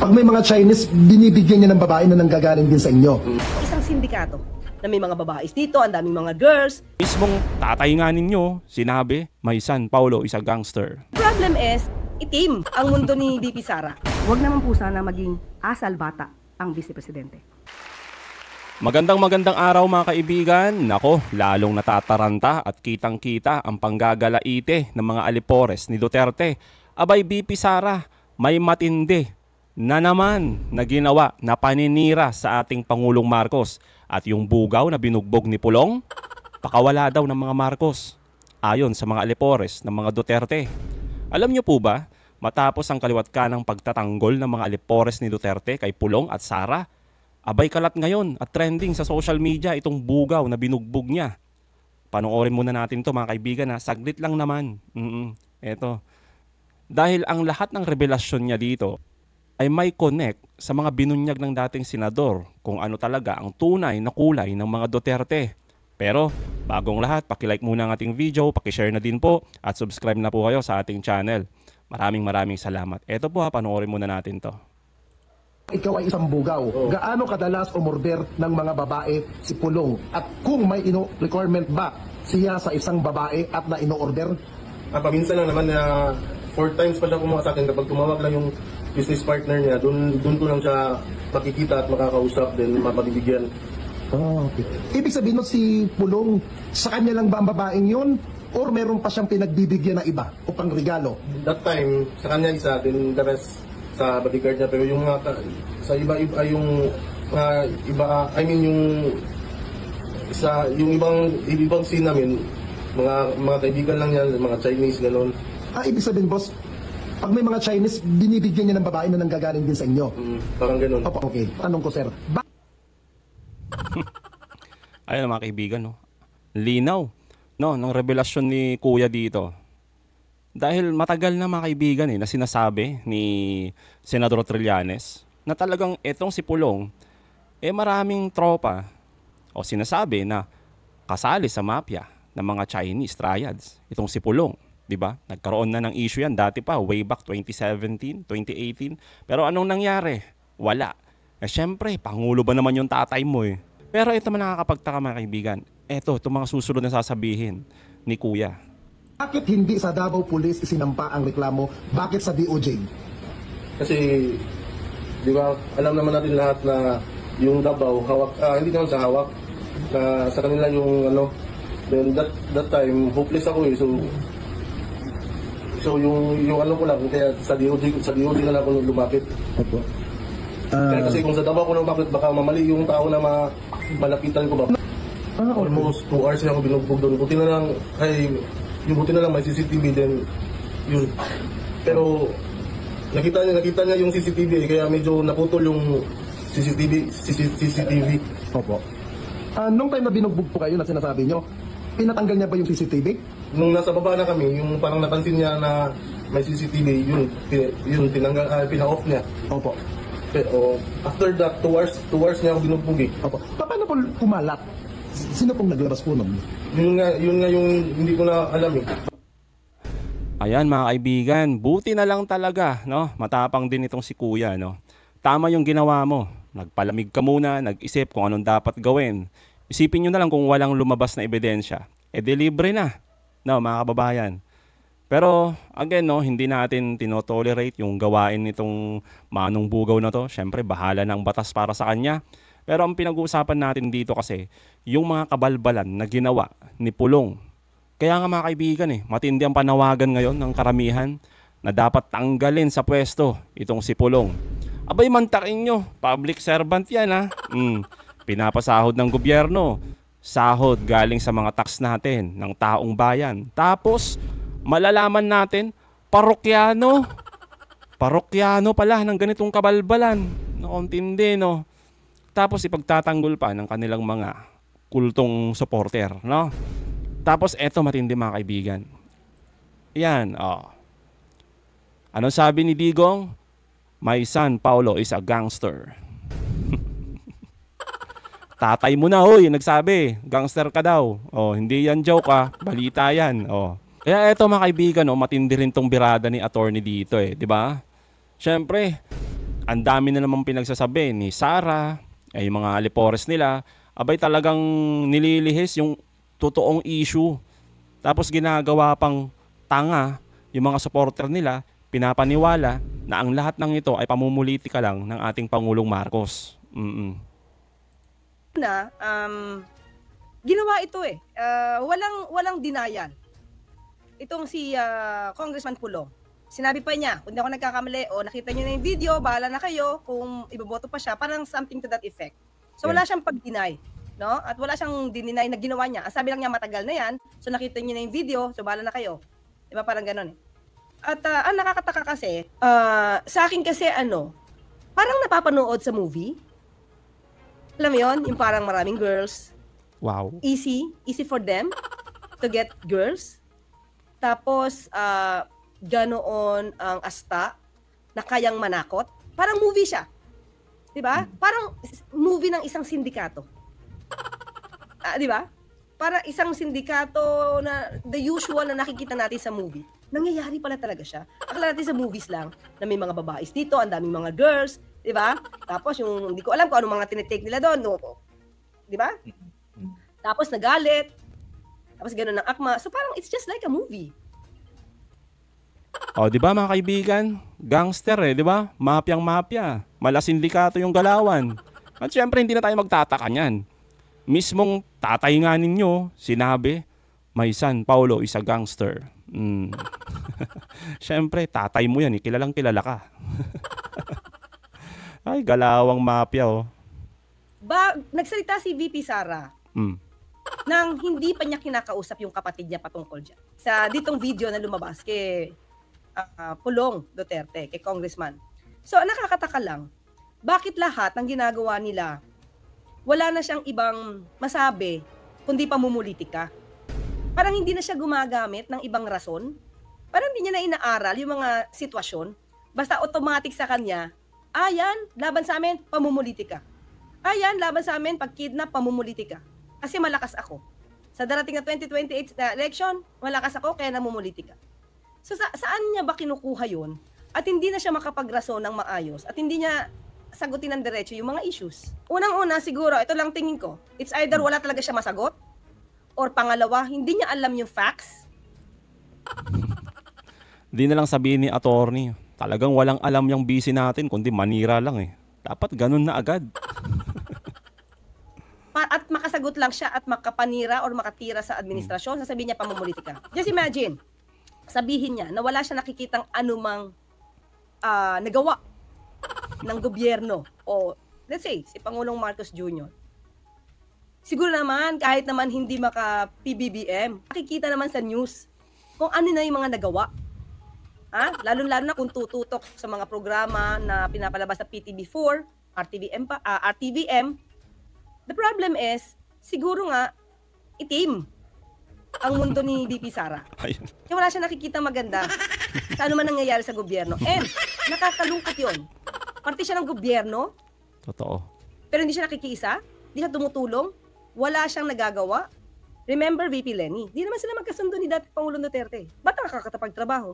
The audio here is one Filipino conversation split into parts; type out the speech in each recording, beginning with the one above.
Pag may mga Chinese, binibigyan niya ng babae na nanggagaling din sa inyo. Isang sindikato na may mga babaes dito, ang daming mga girls. Mismong tatay nga ninyo, sinabi, my son Paulo is a gangster. Problem is, itim ang mundo ni VP Sara. Huwag naman po sana maging asal bata ang Vice Presidente. Magandang araw mga kaibigan. Nako, lalong natataranta at kitang-kita ang panggagalaite ng mga alipores ni Duterte. Abay VP Sara, may matindi na naman na ginawa na paninira sa ating Pangulong Marcos. At yung bugaw na binugbog ni Pulong, pakawala daw ng mga Marcos. Ayon sa mga alipores ng mga Duterte. Alam niyo po ba, matapos ang kaliwat kanang pagtatanggol ng mga alipores ni Duterte kay Pulong at Sara, abay kalat ngayon at trending sa social media itong bugaw na binugbog niya. Panoorin muna natin to mga kaibigan ha. Saglit lang naman. Eto. Dahil ang lahat ng revelasyon niya dito ay may connect sa mga binunyag ng dating senador kung ano talaga ang tunay na kulay ng mga Duterte. Pero bagong lahat, pakilike muna ang ating video, pakishare na din po at subscribe na po kayo sa ating channel. Maraming salamat. Eto po ha, panoorin muna natin to. Ikaw ay isang bugaw. Gaano kadalas umorder ng mga babae si Pulong? At kung may requirement ba siya sa isang babae at na ino-order? Paminsan lang naman na 4 times pa siya kumuha sa akin. Kapag tumawag lang yung business partner niya, doon ko lang siya makikita at makakausap, then mapabibigyan. Okay. Ibig sabihin mo si Pulong, sa kanya lang ba ang babaeng yun? Or meron pa siyang pinagbibigyan na iba o pang regalo? That time, sa kanya isa, then the rest sa bodyguard niya. Pero yung mga, sa iba-iba, yung iba, I mean yung ibang scene namin, mga kaibigan lang yan, mga Chinese, gano'n. Ibig sabihin boss, pag may mga Chinese, binibigyan niya ng babae na nanggagaling din sa inyo? Parang gano'n. Opo, okay. Tanong ko sir, Ayun mga kaibigan, no? Linaw, no, ng revelasyon ni Kuya dito. Dahil matagal na mga kaibigan na sinasabi ni Senador Trillanes na talagang etong si Pulong maraming tropa o sinasabi na kasali sa mafia ng mga Chinese triads. Itong si Pulong, 'di ba? Nagkaroon na ng issue yan dati pa, way back 2017, 2018. Pero anong nangyari? Wala. Syempre, pangulo ba naman yung tatay mo eh. Pero ito man nakakapagtaka mga kaibigan. Itong mga susunod na sasabihin ni Kuya. Bakit hindi sa Davao Police isinampa ang reklamo? Bakit sa DOJ? Kasi, di ba, alam naman natin lahat na yung Davao, hawak, hindi naman sa hawak, na sa kanila yung then that time, hopeless ako eh, so yung ano ko lang, kaya sa DOJ na lang ako lumapit. Opo. Kaya kasi kung sa Davao ko lumapit, baka mamali yung tao na malapitan ko ba. Okay. Almost 2 hours na ako binugbog doon. Buti na lang may CCTV din yun. Pero nakita niya yung CCTV kaya medyo naputol yung CCTV. Opo. Nung time na binugbog po kayo na sinasabi nyo, pinatanggal niya ba yung CCTV? Nung nasa baba na kami, yung parang napansin niya na may CCTV, yun pina-off niya. Opo. Pero after that, 2 hours niya ako binugbog eh. Opo. Paano po kumalat? Sino pong naglabas po nun? Yun nga yung hindi ko na alam eh. Ayan mga kaibigan, buti na lang talaga, no? Matapang din itong si Kuya, no? Tama yung ginawa mo. Nagpalamig ka muna, nag-isip kung anong dapat gawin. Isipin nyo na lang kung walang lumabas na ebidensya. Libre na, no, mga kababayan. Pero again, no, hindi natin tinotolerate yung gawain nitong manong bugaw na to. Syempre, bahala ng batas para sa kanya. Pero ang pinag-uusapan natin dito kasi, yung mga kabalbalan na ginawa ni Pulong. Kaya nga mga kaibigan matindi ang panawagan ngayon ng karamihan na dapat tanggalin sa pwesto itong si Pulong. Abay mantakin nyo, public servant yan ha. Pinapasahod ng gobyerno, sahod galing sa mga tax natin, ng taong bayan. Tapos, malalaman natin, parokyano pala ng ganitong kabalbalan. Nakontindi, no? Tapos ipagtatanggol pa ng kanilang mga kultong supporter, no? Tapos eto matindi mga kaibigan. Yan, Anong sabi ni Digong? My son Paulo is a gangster. Tatay mo na, hoy, nagsabi, gangster ka daw. Hindi yan joke balita yan. Kaya eto mga kaibigan, matindi rin tong birada ni attorney dito 'di ba? Syempre, ang dami na namang pinagsasabi ni Sara, ay yung mga alipores nila, abay talagang nililihis yung totoong issue. Tapos ginagawa pang tanga yung mga supporter nila, pinapaniwala na ang lahat ng ito ay pamumulitika lang ng ating Pangulong Marcos. Na, ginawa ito eh. Walang denial. Itong si Congressman Pulong. Sinabi pa niya, kung di ako nagkakamali, o nakita niyo na yung video, bahala na kayo kung iboboto pa siya, parang something to that effect. So wala siyang pag-deny, no? At wala siyang dineny na ginawa niya. Ang sabi lang niya, matagal na yan, so nakita niyo na yung video, so bahala na kayo. Di ba, parang ganun eh. At ang nakakataka kasi, sa akin kasi parang napapanood sa movie. Alam mo yun, yung parang maraming girls, Wow. easy for them to get girls. Tapos, ganoon ang asta na kayang manakot. Parang movie siya. Diba? Parang movie ng isang sindikato. Diba? Parang isang sindikato na the usual na nakikita natin sa movie. Nangyayari pala talaga siya. Akala natin sa movies lang na may mga babaes dito, ang daming mga girls, diba? Tapos yung, hindi ko alam kung anong mga tinitake nila doon. No? Diba? Tapos nagalit. Tapos gano'n ang akma. So parang it's just like a movie. O, di ba mga kaibigan? Gangster di ba? Mafyang-mafya. Malasindikato yung galawan. At syempre, hindi na tayo magtataka niyan. Mismong tatay nga ninyo, sinabi, my son, Paulo, is a gangster. Syempre, tatay mo yan, kilalang kilala ka. Ay, galawang mafya, Nagsalita si VP Sara nang hindi pa niya kinakausap yung kapatid niya patungkol dyan. Sa ditong video na lumabas kay Pulong Duterte, kay Congressman. So, nakakataka lang, bakit lahat ng ginagawa nila, wala na siyang ibang masabi, kundi pamumulitika? Parang hindi na siya gumagamit ng ibang rason. Parang hindi niya na inaaral yung mga sitwasyon. Basta automatic sa kanya, yan, laban sa amin, pamumulitika. Yan, laban sa amin, pag-kidnap, pamumulitika. Kasi malakas ako. Sa darating na 2028 na election, malakas ako, kaya namumulitika. So saan niya ba kinukuha yun? At hindi na siya makapagrason ng maayos. At hindi niya sagutin ng diretso yung mga issues. Unang-una, siguro, ito lang tingin ko, it's either wala talaga siya masagot, or pangalawa, hindi niya alam yung facts. Di na lang sabihin ni attorney, talagang walang alam yung busy natin, kundi manira lang eh. Dapat ganun na agad. At makasagot lang siya at makapanira or makatira sa administrasyon, sasabihin niya pamumulitika. Just imagine, sabihin niya na wala siya nakikitang anumang nagawa ng gobyerno o let's say, si Pangulong Marcos Jr. Siguro naman, kahit naman hindi maka-PBBM, makikita naman sa news kung ano na yung mga nagawa. Lalo-lalo na kung tututok sa mga programa na pinapalabas sa PTV4, RTVM. The problem is, siguro nga, itim ang mundo ni VP Sara. Ayun. Kaya wala siya nakikita maganda sa ano man nangyayari sa gobyerno. And nakakalungkot yun. Parte siya ng gobyerno, Totoo. pero hindi siya nakikiisa, hindi siya tumutulong, wala siyang nagagawa. Remember VP Lenny, di naman sila magkasundo ni dati Pangulong Duterte. Ba't nakakatapagtrabaho?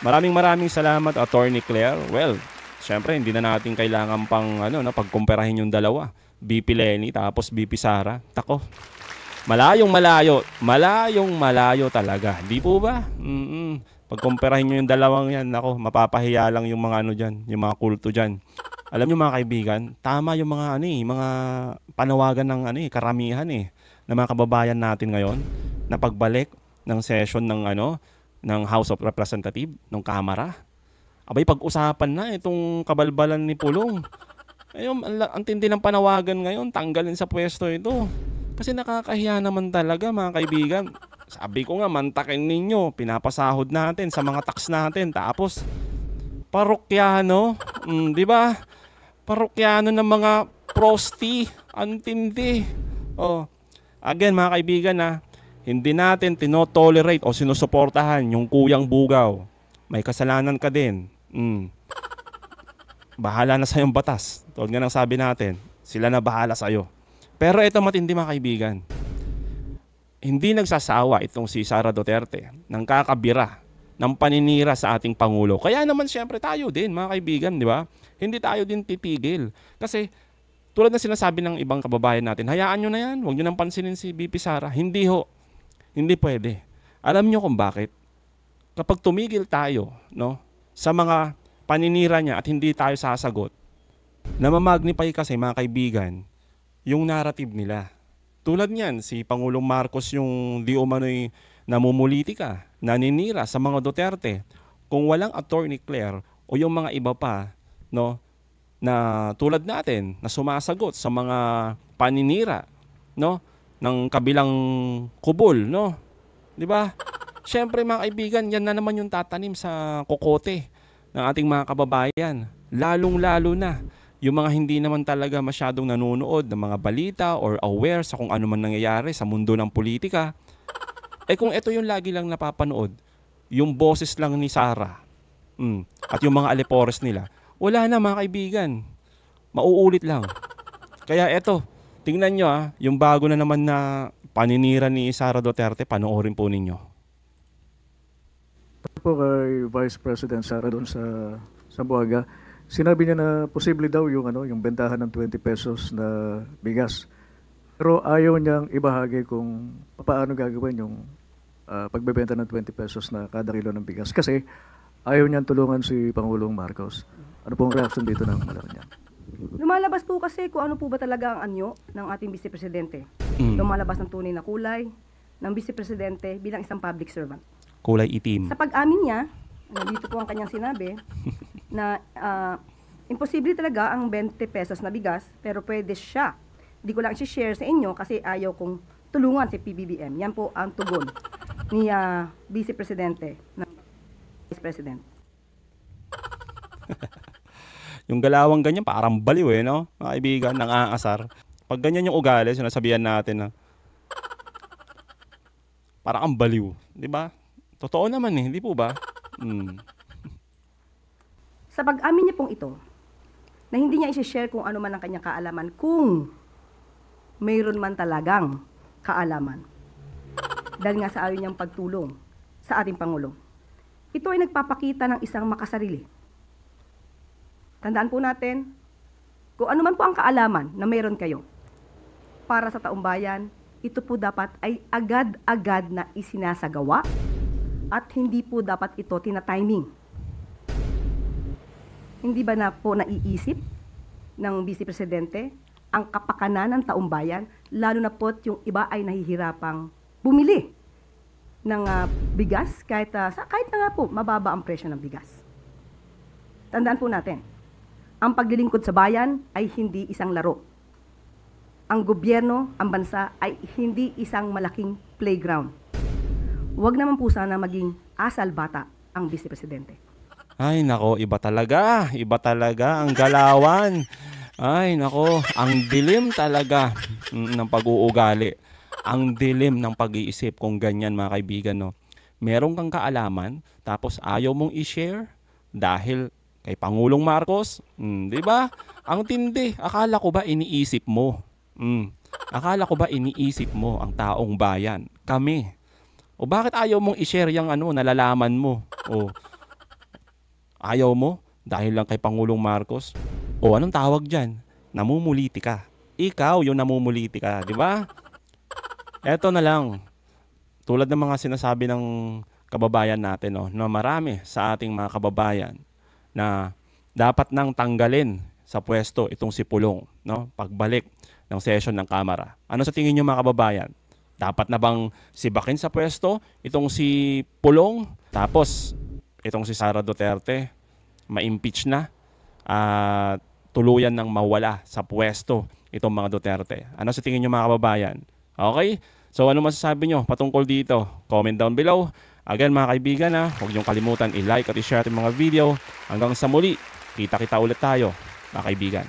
Maraming salamat, Attorney Claire. Well, syempre hindi na natin kailangan pang pagkumparahin yung dalawa. VP Lenny tapos VP Sara. Tako. Malayong-malayo talaga. Di po ba? Pagkumparahin nyo yung dalawang yan, mapapahiya lang yung mga yung mga kulto dyan. Alam nyo mga kaibigan, tama yung mga mga panawagan ng karamihan ng mga kababayan natin ngayon na pagbalik ng session ng ng House of Representative, ng Kamara. Abay pag-usapan na itong kabalbalan ni Pulong. Ayun, ang tindi ng panawagan ngayon, tanggalin sa pwesto ito. Kasi nakakahiya naman talaga mga kaibigan. Sabi ko nga, mantakin ninyo, pinapasahod natin sa mga tax natin. Tapos, parokyano, di ba? Parokyano ng mga prosti, antindi. Again mga kaibigan hindi natin tinotolerate o sinusuportahan yung kuyang bugaw. May kasalanan ka din. Bahala na sa'yong batas. Tulad nga ng sabi natin, sila na bahala sa'yo. Pero ito matindi mga kaibigan. Hindi nagsasawa itong si Sara Duterte ng kakabira ng paninira sa ating Pangulo. Kaya naman siyempre tayo din, mga kaibigan, di ba? Hindi tayo din titigil. Kasi tulad na sinasabi ng ibang kababayan natin, hayaan nyo na yan, huwag nyo nang pansinin si VP Sara. Hindi ho. Hindi pwede. Alam nyo kung bakit? Kapag tumigil tayo, no, sa mga paninira niya at hindi tayo sasagot, namamagnify kasi, mga kaibigan, yung narrative nila. Tulad niyan, si Pangulong Marcos yung di umano'y namumulitika, naninira sa mga Duterte. Kung walang Attorney Claire o yung mga iba pa, no, na tulad natin na sumasagot sa mga paninira, no, ng kabilang kubol, no? 'Di ba? Syempre, mga kaibigan, yan na naman yung tatanim sa kokote ng ating mga kababayan. Lalong-lalo na yung mga hindi naman talaga masyadong nanonood ng mga balita or aware sa kung ano man nangyayari sa mundo ng politika. Eh kung ito yung lagi lang napapanood, yung boses lang ni Sara, at yung mga alipores nila, wala na, mga kaibigan. Mauulit lang. Kaya eto, tingnan nyo yung bago na naman na paninira ni Sara Duterte, panoorin po ninyo. Po kay Vice President Sara doon sa Buaga, sinabi niya na posible daw yung bentahan ng 20 pesos na bigas. Pero ayaw niyang ibahagi kung paano gagawin yung pagbebenta ng 20 pesos na kada kilo ng bigas. Kasi ayaw niyang tulungan si Pangulong Marcos. Ano pong reaction dito ng Malacanang? Lumalabas po kasi kung ano po ba talaga ang anyo ng ating Vice Presidente. Lumalabas ng tunay na kulay ng Vice Presidente bilang isang public servant. Kulay itim. Sa pag-amin niya, dito po ang kanyang sinabi, na imposible talaga ang 20 pesos na bigas, pero pwede siya. Hindi ko lang i-share sa inyo kasi ayaw kong tulungan si PBBM. Yan po ang tugon ni Vice Presidente ng Vice President. Yung galawang ganyan, parang baliw no? Mga kaibigan, nang-aasar. Pag ganyan yung ugali, sinasabihan natin na parang ang baliw. Di ba? Totoo naman hindi po ba? Sa pag-amin niya pong ito, na hindi niya i-share kung ano man ang kanyang kaalaman, kung mayroon man talagang kaalaman. Dahil nga sa ayaw niyang pagtulong sa ating Pangulo. Ito ay nagpapakita ng isang makasarili. Tandaan po natin, kung ano man po ang kaalaman na mayroon kayo, para sa taong bayan, ito po dapat ay agad-agad na isinasagawa at hindi po dapat ito tina-timing. Hindi ba na po naiisip ng Vice Presidente ang kapakanan ng taong bayan, lalo na po yung iba ay nahihirapang bumili ng bigas kahit na nga po mababa ang presyo ng bigas. Tandaan po natin, ang paglilingkod sa bayan ay hindi isang laro. Ang gobyerno, ang bansa ay hindi isang malaking playground. Huwag naman po sana maging asal bata ang Vice Presidente. Ay nako, iba talaga ang galawan. Ay nako, ang dilim talaga ng pag-uugali. Ang dilim ng pag-iisip kung ganyan, mga kaibigan, no. Meron kang kaalaman tapos ayaw mong i-share dahil kay Pangulong Marcos, 'di ba? Ang tindi, akala ko ba iniisip mo? Akala ko ba iniisip mo ang taong bayan? Kami. O bakit ayaw mong i-share yung nalalaman mo? O ayaw mo dahil lang kay Pangulong Marcos? O anong tawag diyan? Namumuliti ka. Ikaw yung namumuliti ka, di ba? Eto na lang. Tulad ng mga sinasabi ng kababayan natin, no, na marami sa ating mga kababayan na dapat nang tanggalin sa pwesto itong si Pulong, no? Pagbalik ng session ng Kamara. Ano sa tingin niyo, mga kababayan? Dapat na bang sibakin sa pwesto itong si Pulong? Tapos itong si Sara Duterte ma-impeach na at tuluyan ng mawala sa pwesto itong mga Duterte. Ano sa tingin niyo, mga kababayan? Okay? So ano masasabi nyo patungkol dito? Comment down below. Again, mga kaibigan, huwag niyong kalimutan i-like at i-share itong mga video. Hanggang sa muli, kita-kita ulit tayo, mga kaibigan.